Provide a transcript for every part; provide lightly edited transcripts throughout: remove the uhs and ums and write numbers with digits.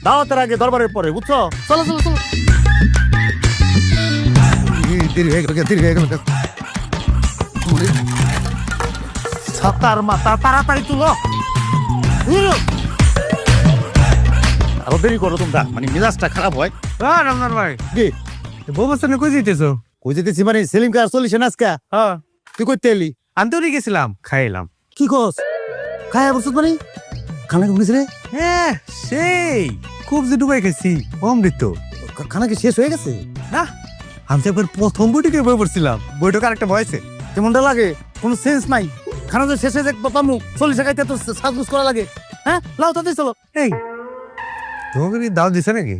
দাওয়াতের আগে দরবারের পরে, বুঝছো? চলো চলো চলো। দেরি হয়ে গেল। ছাতার মাথা তাড়াতাড়ি তুলো। আরো দেরি করো তোমরা, মানে মেজাজটা খারাপ হয়। রমজান ভাই, কি বউ বাচ্চা কই যেতেছো? কই যেতেছি মানে সেলিম কার চলিস না আজকে? হ্যাঁ, তুই করতে এলি? আন্তরি গেছিলাম, খাইলাম। কি কস? খায়া বসত মানে খানা কি রে? হ্যাঁ, সেই খুব যে ডুবাই গেছি, অমৃত। খানা কি শেষ হয়ে গেছে? না, আমি তো একবার প্রথম বইটিকে বই পড়ছিলাম, বইটা আরেকটা ভয়েছে। কেমনটা লাগে? কোনো সেন্স নাই। খানা যে শেষ হয়ে যায় পামু, চল্লিশ খাইতে তো সাজগুজ করা লাগে। হ্যাঁ, লাও তাতে চলো। এই তোমাকে কি দাও দিছে নাকি?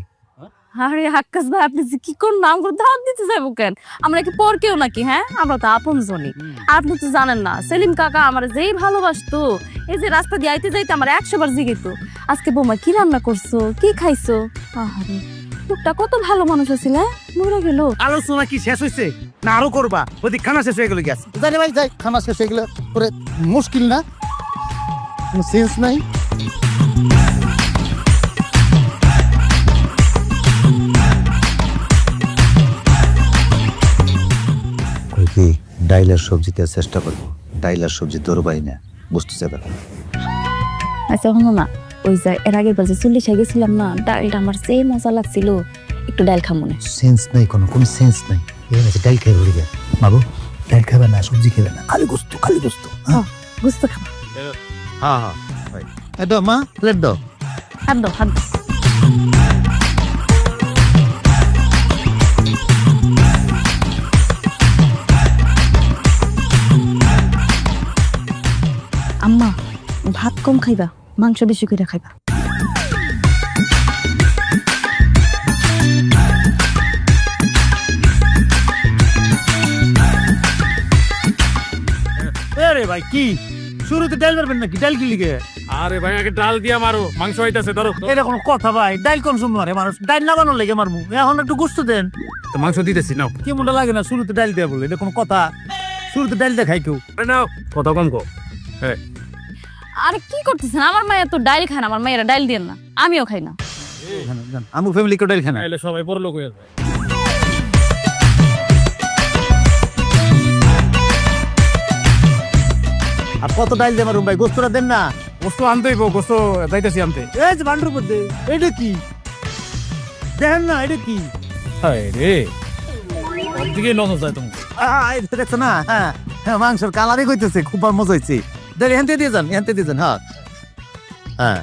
আরে আকাশ ভাই, আপনি যে কি কোন নাম করে দাওয়াত দিতে যাবো কেন? আমরা কি পর কেউ নাকি? হ্যাঁ, আমরা তো আপন জনই। আর আপনি তো জানেন না, সেলিম কাকা আমার যেই ভালোবাসতো, এই যে রাস্তা দিয়ে আইতে যাইতে আমার 100 বার জিগিতো, আজকে বৌমা কি রান্না করছো, কি খাইছো? আহারে, লোকটা কত ভালো মানুষ আছিল। হ্যাঁ, মরে গেল। আলোচনা কি শেষ হয়েছে না আরো করবা? ওদিক খানা শেষ হয়ে গেল গেছে। জানি ভাই, যাই খানা শেষ হয়ে গেলে পরে মুশকিল না, কোনো সেন্স নাই। কি ডাইলার সবজিতে চেষ্টা করবো, ডাইলার সবজি দৌড়বাই না, বুঝতেছে ব্যাপার। আচ্ছা শোনো না, ওই যে এর আগের বার যে 40 গেছিলাম না, ডালটা আমার সেই মজা লাগছিল, একটু ডাল খামো না। সেন্স নাই, কোনো সেন্স নাই। এই আছে ডাইল খেয়ে ভরে যায় বাবু, ডাইল খাবে না, সবজি খাবে না, খালি গোস্ত খালি গোস্ত। বুঝতে খাবো। হ্যাঁ হ্যাঁ, এটা মা প্লেট দাও। হাত দাও, হাত দাও। আম্মা, ভাত কম খাইবা, মাংস বেশি করে খাইবা। আরে ভাই, কি শুরুতে ডাল মারবেন নাকি? ডাল কি লিগে? আরে ভাই, আগে ডাল দিয়া মারো, মাংস হইতাছে। ধরো এটা কোনো কথা ভাই? ডাল কোন সময় মারে মানুষ? ডাল না বানানোর লেগে মারমু, এখন একটু গুস্ত দেন। তো মাংস দিতেছি, নাও। কি মনটা লাগে না শুরুতে ডাল দেয়া বলে? এটা কোনো কথা? শুরুতে ডাল দিয়ে খাই কেউ? নাও, কথা কম কো। হ্যাঁ, আরে কি করতেছেন? আমার মায়ের তো ডাইল খায় না, আমার মায়েরা ডাইল দেন না, আমিও খাই না। আমু ফ্যামিলি কেউ ডাল খায় না? তাইলে সবাই বড় লোক হয়ে যায়। আর কত ডাল দিয়ে মারুম ভাই? গোস্তটা দেন না। গোস্ত আনতেই গোস্ত যাইতেছি আনতে। এই যে ভান্ডার মধ্যে এটা কি দেখেন না? এটা কি? হায় রে, ওদিকে নজর যায় তোমাকে। এটা দেখছো না? হ্যাঁ হ্যাঁ, মাংসের কালারই কইতেছে, খুব মজা হয়েছে। এখান থেকে দিয়ে যান, এখান থেকে দিয়ে যান। হ্যাঁ হ্যাঁ।